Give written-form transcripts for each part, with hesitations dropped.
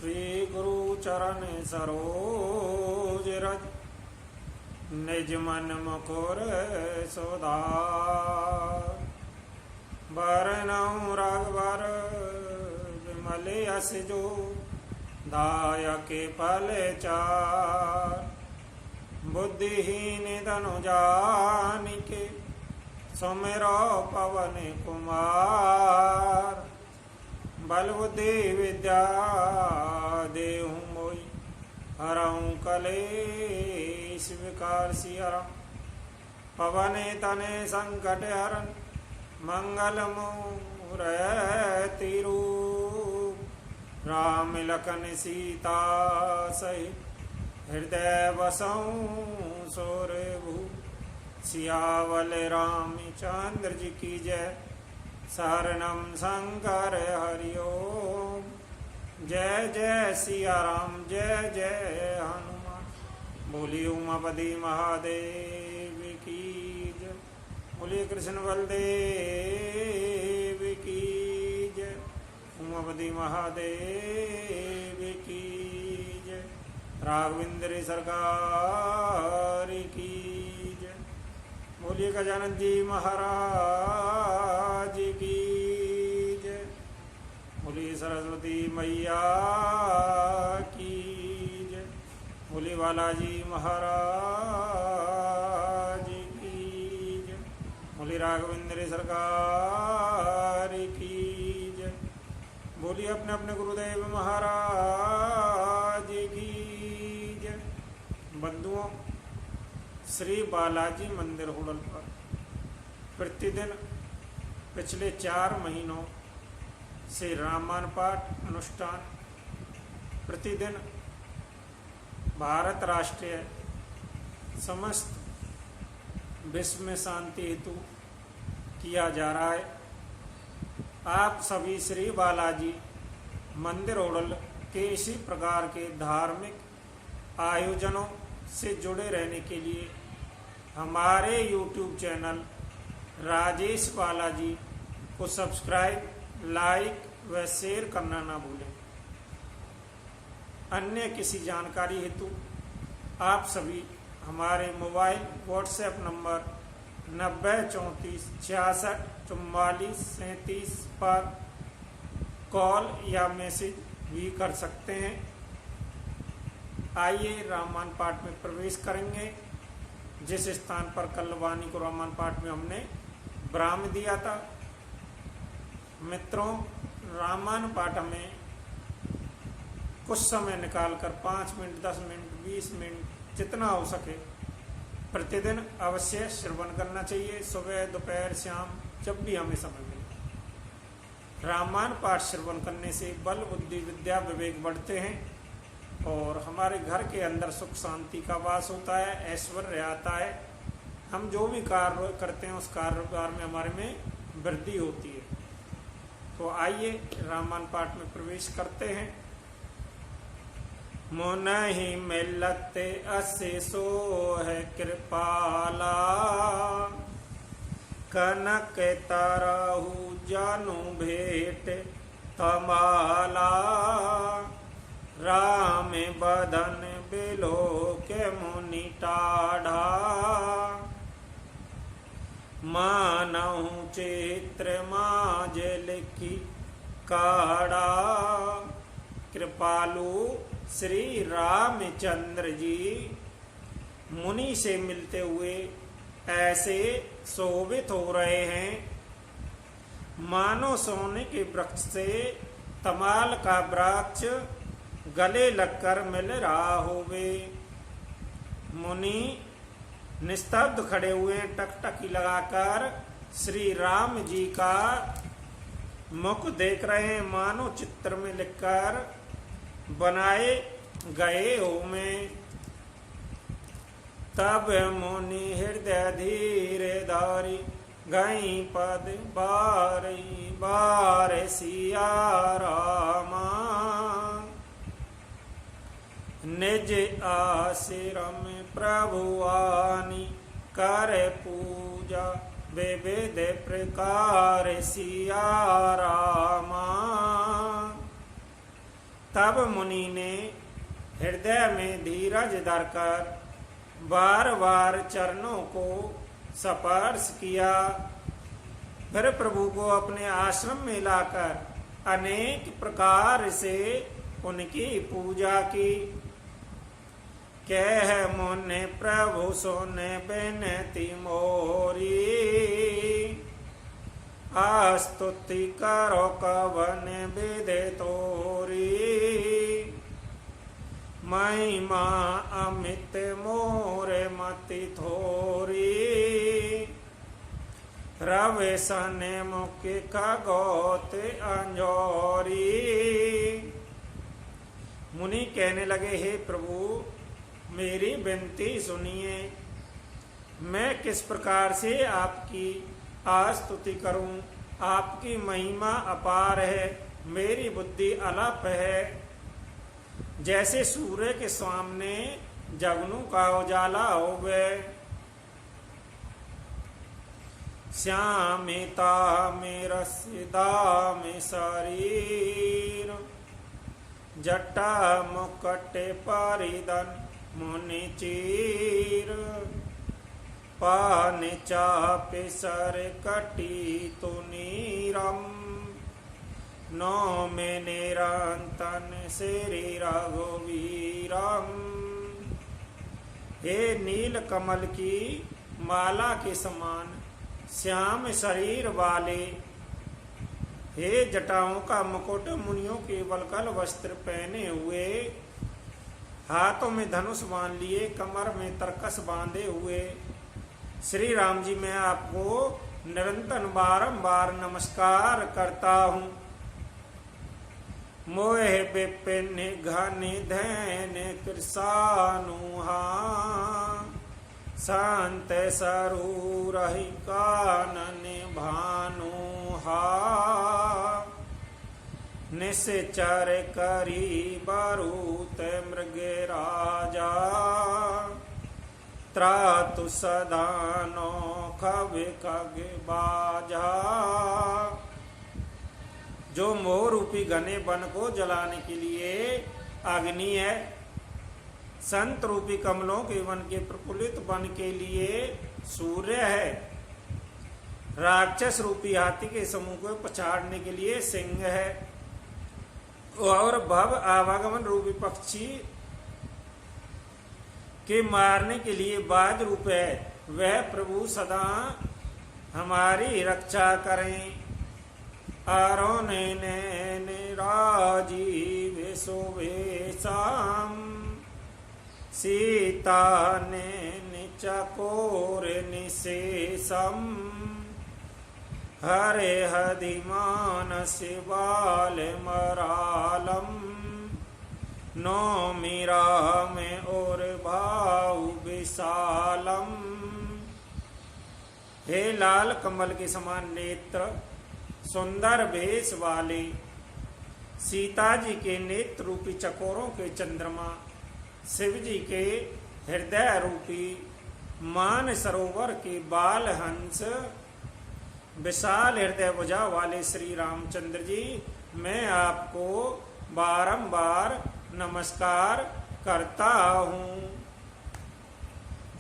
श्री गुरु चरण सरोज रज निज मन मुकुर सुधार बरनउँ रघुबर विमल यस जो दायके फल चार बुद्धिहीन धनु जानिके सुमिरो पवन कुमार बल बुद्धि विद्या देहु मोहि हरऊँ कलेश विकार सियरं पवन तने संकट हरन मंगल मूरति रूप राम लखन सीता सहित हृदय बसऊँ सोरभू सियावल रामचंद्र जी की जय शरणम शंकर हरिओम जय जय सिया राम जय जय हनुमान बोली उमापति महादेव की जय बोली कृष्ण बलदेव की जय उमापति महादेव की जय राघवेंद्र सरकार की जय बोलिए गजानन जी महाराज की जय बोलिए सरस्वती मैया की जय बोलिए बालाजी महाराज की जय बोलिए राघवेंद्र सरकार की जय बोलिए अपने अपने गुरुदेव महाराज की जय। बंधुओं, श्री बालाजी मंदिर होडल पर प्रतिदिन पिछले 4 महीनों से रामायण पाठ अनुष्ठान प्रतिदिन भारत राष्ट्रीय समस्त विश्व में शांति हेतु किया जा रहा है। आप सभी श्री बालाजी मंदिर होडल के इसी प्रकार के धार्मिक आयोजनों से जुड़े रहने के लिए हमारे YouTube चैनल राजेश बालाजी को सब्सक्राइब, लाइक व शेयर करना ना भूलें। अन्य किसी जानकारी हेतु आप सभी हमारे मोबाइल व्हाट्सएप नंबर 9034664437 पर कॉल या मैसेज भी कर सकते हैं। आइए रामायण पाठ में प्रवेश करेंगे। जिस स्थान पर कल वाणी को रामायण पाठ में हमने विराम दिया था। मित्रों, रामायण पाठ में कुछ समय निकालकर 5 मिनट, 10 मिनट, 20 मिनट जितना हो सके प्रतिदिन अवश्य श्रवण करना चाहिए। सुबह, दोपहर, शाम, जब भी हमें समय मिले। रामायण पाठ श्रवण करने से बल, बुद्धि, विद्या, विवेक बढ़ते हैं और हमारे घर के अंदर सुख शांति का वास होता है, ऐश्वर्य आता है। हम जो भी कार्य करते हैं उस कारोबार में हमारे में वृद्धि होती है। तो आइए रामायण पाठ में प्रवेश करते हैं। मुनहि मिलत अशेषो है कृपाला कनक तरहु जानु भेंट तमाला राम बदन बिलो के मुनि टाढ़ा मानहु चित्र माज लिखी काढ़ा। कृपालु श्री रामचंद्र जी मुनि से मिलते हुए ऐसे शोभित हो रहे हैं मानो सोने के वृक्ष से तमाल का वृक्ष गले लगकर मिल रहा होवे। मुनि निस्तब्ध खड़े हुए टकटकी लगाकर श्री राम जी का मुख देख रहे हैं मानो चित्र में लिखकर बनाए गए हो में। तब मुनि हृदय धीरे धारी गई पद बारी बार सिया रामा निज आश्रम प्रभु आनी कर पूजा विविध प्रकार सिया रामा। तब मुनि ने हृदय में धीरज धरकर बार बार चरणों को स्पर्श किया। फिर प्रभु को अपने आश्रम में लाकर अनेक प्रकार से उनकी पूजा की। कह मुने प्रभु सुने बेनती मोरी, आस्तुति करो कवन विधि तोरी। महिमा अमित मोरे मति थोरी, रवे सने मुखी खगोत अंजोरी। मुनि कहने लगे, हे प्रभु मेरी विनती सुनिए। मैं किस प्रकार से आपकी आस्तुति करूं। आपकी महिमा अपार है, मेरी बुद्धि अलप है। जैसे सूर्य के सामने जगनू का उजाला होवे। श्यामिता मेरा सिदा में शरीर, जटा मुकट परिधन मुनि चीर। पान चापे सर कटी तो नीरम, नौ में निरंतन श्री रघुवीरम। हे नील कमल की माला के समान श्याम शरीर वाले, हे जटाओं का मुकुट मुनियों के वल्कल वस्त्र पहने हुए, हाथों में धनुष बांध लिए, कमर में तरकस बांधे हुए श्री राम जी, मैं आपको निरंतर बारंबार नमस्कार करता हूँ। मोह विपिन घन धैन कृषानुहा, शांत सरूर कानन भानुहा। निश्चर करी बरूत मृग राजा, त्रातु सदानो खग खग बाजा। जो मोह रूपी घने वन को जलाने के लिए अग्नि है, संत रूपी कमलों के वन के प्रफुल्लित वन के लिए सूर्य है, राक्षस रूपी हाथी के समूह को पछाड़ने के लिए सिंह है, और भव आवागमन रूपी पक्षी के मारने के लिए बाज रूप है। वह प्रभु सदा हमारी रक्षा करें। आरोन ने राजीव शोभेशम, सीता ने चकोर निशेषम। हरे हदिमान शिवाल मरालम, नो मीरा में और भाव विशालम। हे लाल कमल के समान नेत्र, सुंदर भेष वाले, सीता जी के नेत्र रूपी चकोरों के चंद्रमा, शिव जी के हृदय रूपी मान सरोवर के बाल हंस, विशाल हृदय भुजा वाले श्री रामचंद्र जी, मैं आपको बारंबार नमस्कार करता हूँ।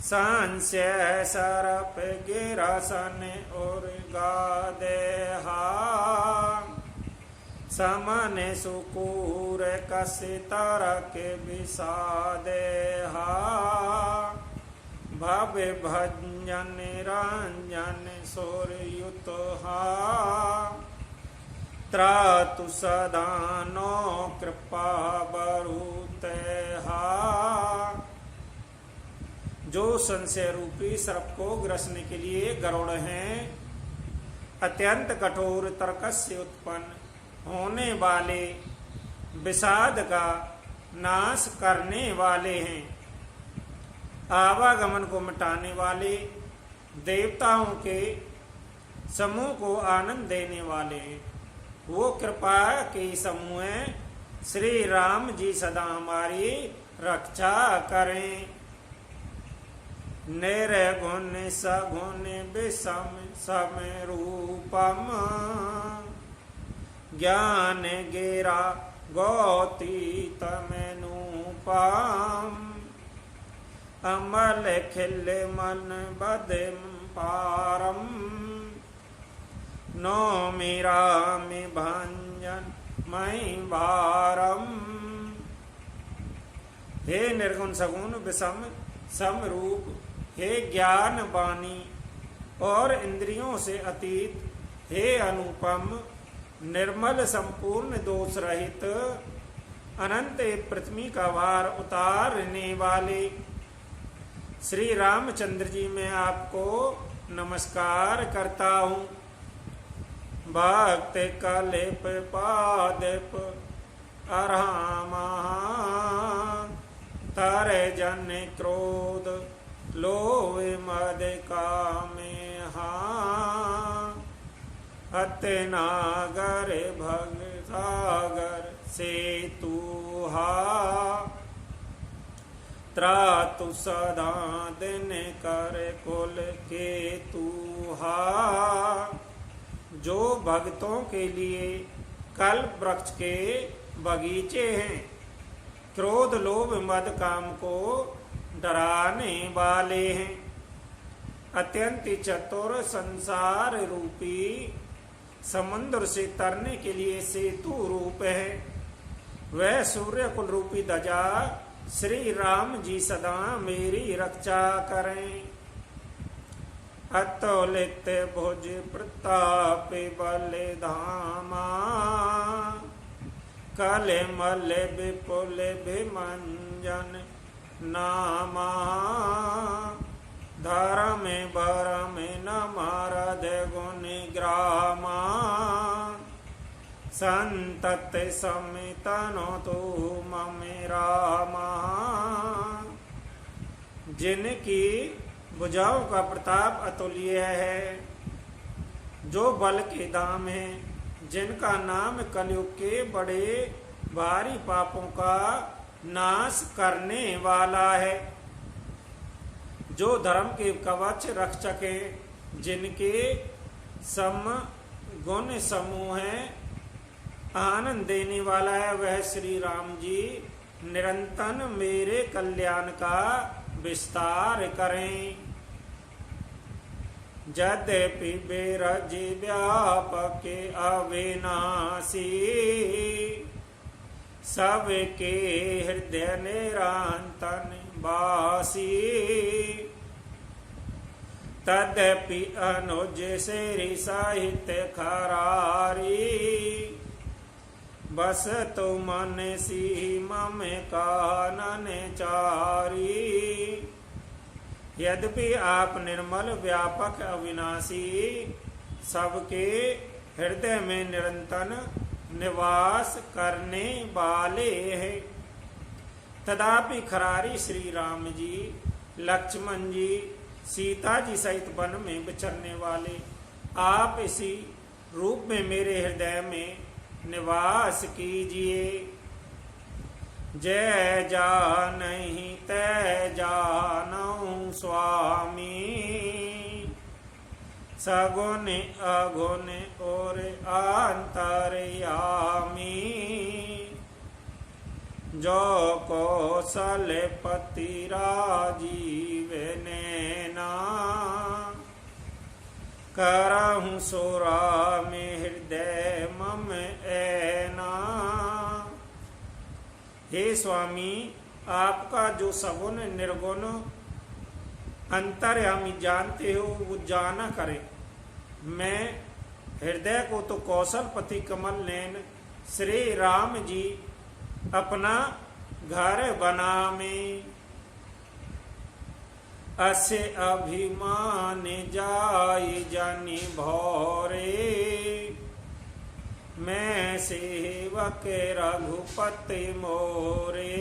संशय सरप गिरासन और गादेहा, समन सुकूर कस्य तरक विषादेहा। भव्य भंजन रंजन सूर्युतहा, त्रातु सदानो कृपा बरुतेहा। जो संशय रूपी सर्प को ग्रसने के लिए गरुड़ हैं, अत्यंत कठोर तर्कस से उत्पन्न होने वाले, विषाद का नाश करने वाले हैं, आवागमन को मिटाने वाले, देवताओं के समूह को आनंद देने वाले हैं। वो कृपा के समूह हैं। श्री राम जी सदा हमारी रक्षा करें। निर्गुण सगुण विषम सम रूपम, ज्ञान गिरा गौती तमेनु पाम अमल खिल मन बदम पारम नो मेरा में भंजन मई बारम। हे निर्गुण सगुण विषम समरूप, हे ज्ञान वाणी और इंद्रियों से अतीत, हे अनुपम निर्मल संपूर्ण दोष रहित, अनंत पृथ्वी का भार उतारने वाले श्री रामचंद्र जी मैं आपको नमस्कार करता हूँ। भक्त कलेप पादप अरहामा तारे जन क्रोध लोभ मद कामे अतनागर भग सागर से तुहा त्रातु सदा दिन कर कुल के तुहा। जो भक्तों के लिए कल्प वृक्ष के बगीचे हैं, क्रोध लोभ मद काम को डराने वाले हैं, अत्यंत चतुर संसार रूपी समुद्र से तरने के लिए सेतु रूप है, वह सूर्य कुल रूपी ध्वजा श्री राम जी सदा मेरी रक्षा करें। अतुलित भुज प्रताप बल धामा कले मल विपुल विमंजन नामा धर्म बरम न मारद गुण ग्रामा संतत समितनो तो ममेरामा। जिनकी भुजाओं का प्रताप अतुल्य है, जो बल के दाम है, जिनका नाम कलयुग के बड़े भारी पापों का नाश करने वाला है, जो धर्म के कवच रक्षक है, जिनके सम गुण समूह है, आनंद देने वाला है, वह श्री राम जी निरंतर मेरे कल्याण का विस्तार करें। यद्यपि बेरज व्यापक अविनाशी सबके हृदय निरंतन वासी, तद्यपि अनुज श्री साहित्य खरारी बस तो मन सी मम कानन चारी। यद्यपि आप निर्मल व्यापक अविनाशी सबके हृदय में निरंतर निवास करने वाले हैं, तदापि खरारी श्री राम जी, लक्ष्मण जी, सीता जी सहित वन में विचरने वाले आप इसी रूप में मेरे हृदय में निवास कीजिए। जय जानहि तै जानौ स्वामी सगुण अगुण और अंतर्यामी। जो कौशलपति राजीव नैना करहु सुरा में हृदय मम ऐना। हे स्वामी, आपका जो सगुण निर्गुण अंतर्यामी जानते हो वो जाना करे। मैं हृदय को तो कौशलपति कमल नैन श्री राम जी अपना घर बना में। असे अभिमान जाई जानी भौरे मैं सेवक रघुपति मोरे।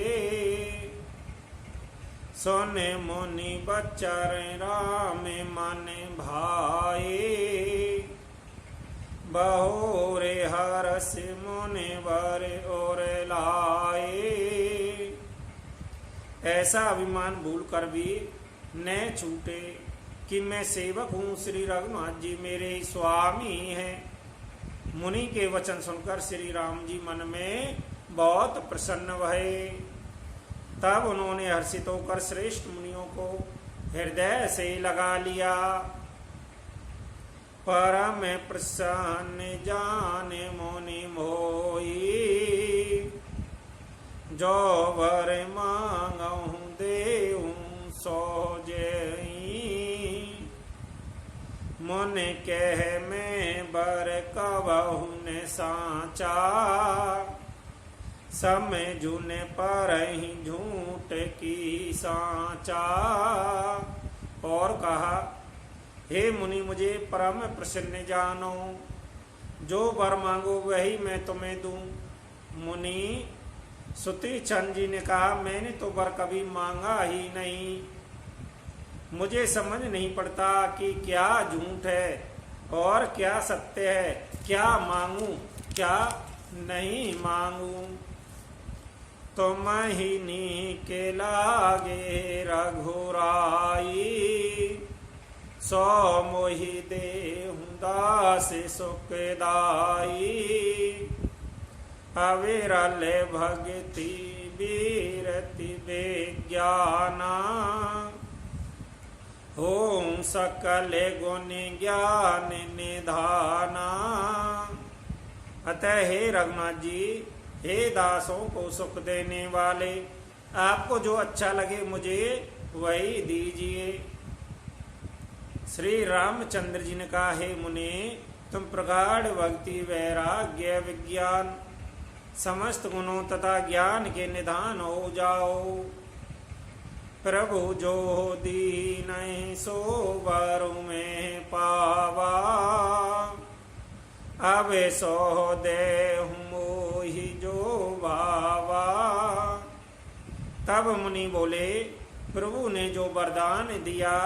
सोने मुनि बचर राम मन भाए बहोरे हरस मुनि वर और लाए। ऐसा अभिमान भूल कर भी न छूटे कि मैं सेवक हूँ, श्री रघुनाथ जी मेरे स्वामी हैं। मुनि के वचन सुनकर श्री राम जी मन में बहुत प्रसन्न भये। तब उन्होंने हर्षित होकर श्रेष्ठ मुनियों को हृदय से लगा लिया। परम प्रसन्न जाने मुनि मोई, जो वर मांगहु देऊ सो जेई। मुन कह मैं बर कबहु ने साचा, समझु ने पर ही झूठ की साचा। और कहा, हे मुनि मुझे परम प्रसन्न जानो, जो वर मांगो वही मैं तुम्हें दूं। मुनि सुति चंद जी ने कहा, मैंने तो वर कभी मांगा ही नहीं, मुझे समझ नहीं पड़ता कि क्या झूठ है और क्या सत्य है, क्या मांगू क्या नहीं मांगू। तुम ही नी के लागे रघुराई, सो मोहि देहु दास सुखदाई। अविरल भगति वीरति विज्ञाना, हों सकल गुण ज्ञान निधाना। अतः हे रघुनाथ जी, हे दासों को सुख देने वाले, आपको जो अच्छा लगे मुझे वही दीजिए। श्री रामचंद्र जी ने कहा, हे मुनि तुम प्रगाढ़ भक्ति वैराग्य विज्ञान समस्त गुणों तथा ज्ञान के निधान हो जाओ। प्रभु जो दीन सो वर में पावा, अब सो देहु मोहि जो बावा। तब मुनि बोले, प्रभु ने जो वरदान दिया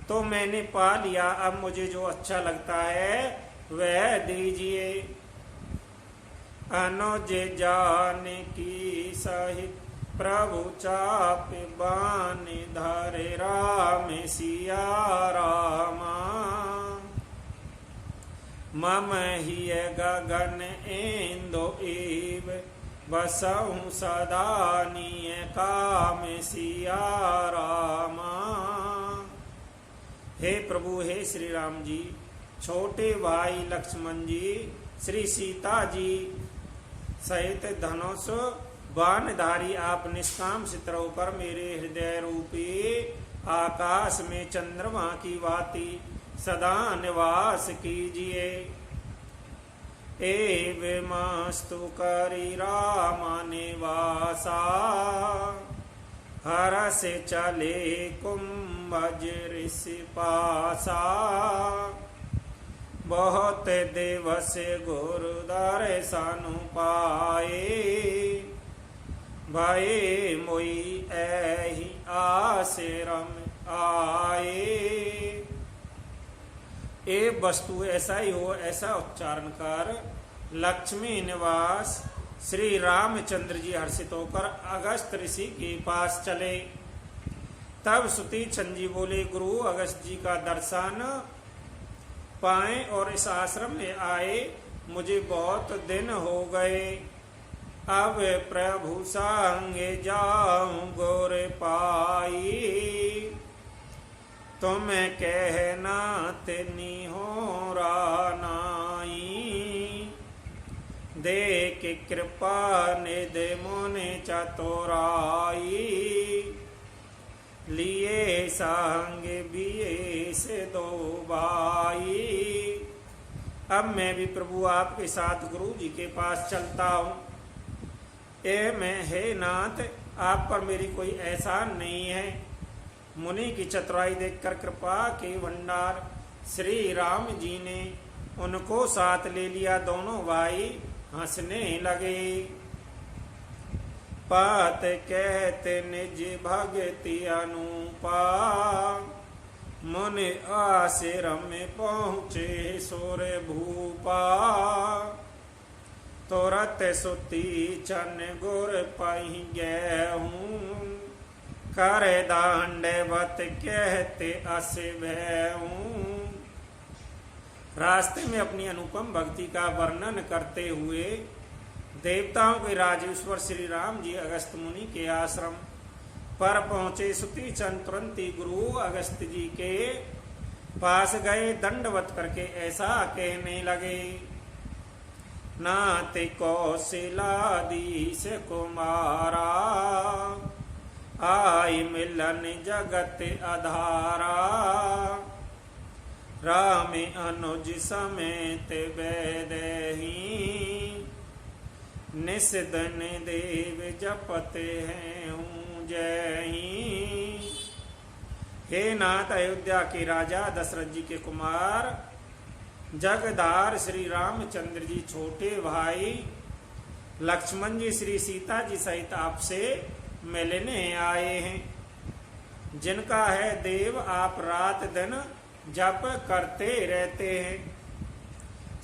तो मैंने पा लिया, अब मुझे जो अच्छा लगता है वह दीजिए। अनुज जान की सहित प्रभु चाप बान धरे, राम सिया रामा। मम हिय गगन इंदु इव, बसहु सदा निय काम सिया रामा। हे प्रभु, हे श्री राम जी, छोटे भाई लक्ष्मण जी, श्री सीता जी सहित धनुष बाणधारी आप निष्काम चित्र होकर मेरे हृदय रूपी आकाश में चंद्रमा की भांति सदा निवास कीजिए। एवमस्तु करि रामा निवासा, हरस चले कुंभज ऋषि पासा। बहुत दिवस गुरु दर्शन पाए, भये मोई ऐहि आश्रम आए। ए वस्तु ऐसा ही हो, ऐसा उच्चारण कर लक्ष्मी निवास श्री रामचंद्र जी हर्षित होकर अगस्त ऋषि के पास चले। तब सुति चंद जी बोले, गुरु अगस्त जी का दर्शन पाए और इस आश्रम में आए मुझे बहुत दिन हो गए। अब प्रभु संग जाऊं गुर पाई, तुम कहना तिनी हो रानाई। देख कृपा निधि मुनि चतुराई, लिए संग बिये से दो भाई। अब मैं भी प्रभु आपके साथ गुरु जी के पास चलता हूँ। मैं हे नाथ, आप पर मेरी कोई एहसान नहीं है। मुनि की चतुराई देखकर कृपा के भंडार श्री राम जी ने उनको साथ ले लिया। दोनों भाई हंसने लगे। पात कहते निज भगति अनुपा, मुनि आश्रम में पहुँचे सुर भूपा। तुरत सुती चन गुर पही गहूँ, कर दांडवत कहते अस भयऊँ। रास्ते में अपनी अनुपम भक्ति का वर्णन करते हुए देवताओं के राजेश्वर श्री राम जी अगस्त मुनि के आश्रम पर पहुंचे। सुती चंद तुरंत ही गुरु अगस्त जी के पास गए, दंडवत करके ऐसा कहने लगे, नाते कौशलाधीश कुमारा, आई मिलन जगत आधारा, राम अनुज समेत वैदेही, निषदन देव जपते हैं हूँ जय। हे नाथ, अयोध्या के राजा दशरथ जी के कुमार जगदार श्री रामचंद्र जी छोटे भाई लक्ष्मण जी श्री सीता जी सहित आपसे मिलने आए हैं, जिनका है देव आप रात दिन जप करते रहते हैं।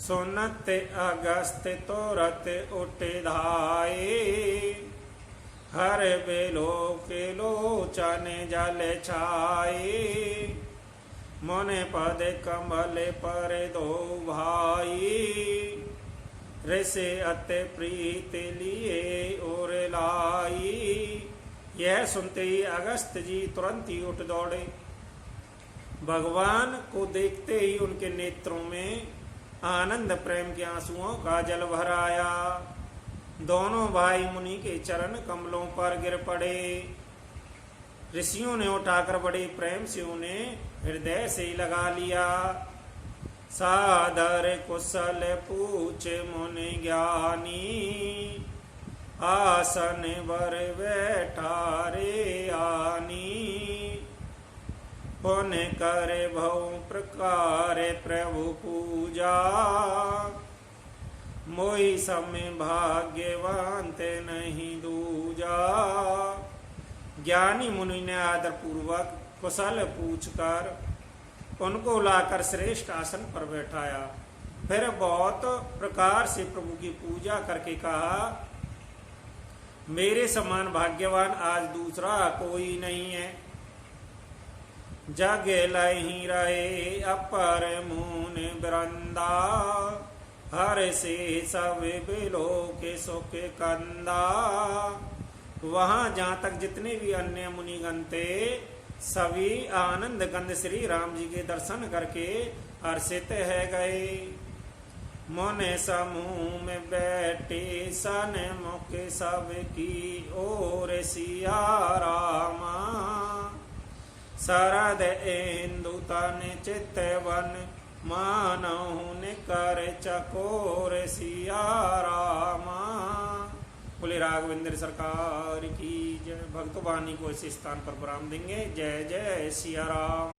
सुनत अगस्त तोरत उठ धाये, हर बेलो के लोचन जल छाए, मोने पद कमल पर दो भाई, ऋषि अति प्रीत लिए और लाई। यह सुनते ही अगस्त जी तुरंत ही उठ दौड़े। भगवान को देखते ही उनके नेत्रों में आनंद प्रेम के आंसुओं का जल भर आया। दोनों भाई मुनि के चरण कमलों पर गिर पड़े। ऋषियों ने उठाकर बड़े प्रेम से उन्हें हृदय से लगा लिया। सादर कुशल पूछे मुनि ज्ञानी, आसन वर बैठा रे आनी, पुन करे भव प्रकार प्रभु पूजा, मोई समय भाग्यवान ते नहीं दूजा। ज्ञानी मुनि ने आदर पूर्वक कुशल पूछकर उनको लाकर श्रेष्ठ आसन पर बैठाया। फिर बहुत प्रकार से प्रभु की पूजा करके कहा, मेरे समान भाग्यवान आज दूसरा कोई नहीं है। जग लही रहे अपर मुन बरंदा, हर से सब बिलो के सुख कंदा। वहां जहां तक जितने भी अन्य मुनिगण थे, सभी आनंद गंध श्री राम जी के दर्शन करके हर्षित है गए। मन समूह में बैठे सन मुख सब की ओर सिया रामा, शरद इंदु तन चितवन मानहु कर चकोर सिया रामा। बोले राघवेंद्र सरकार की जय। भक्तवाणी को इस स्थान पर प्रणाम देंगे। जय जय सिया राम।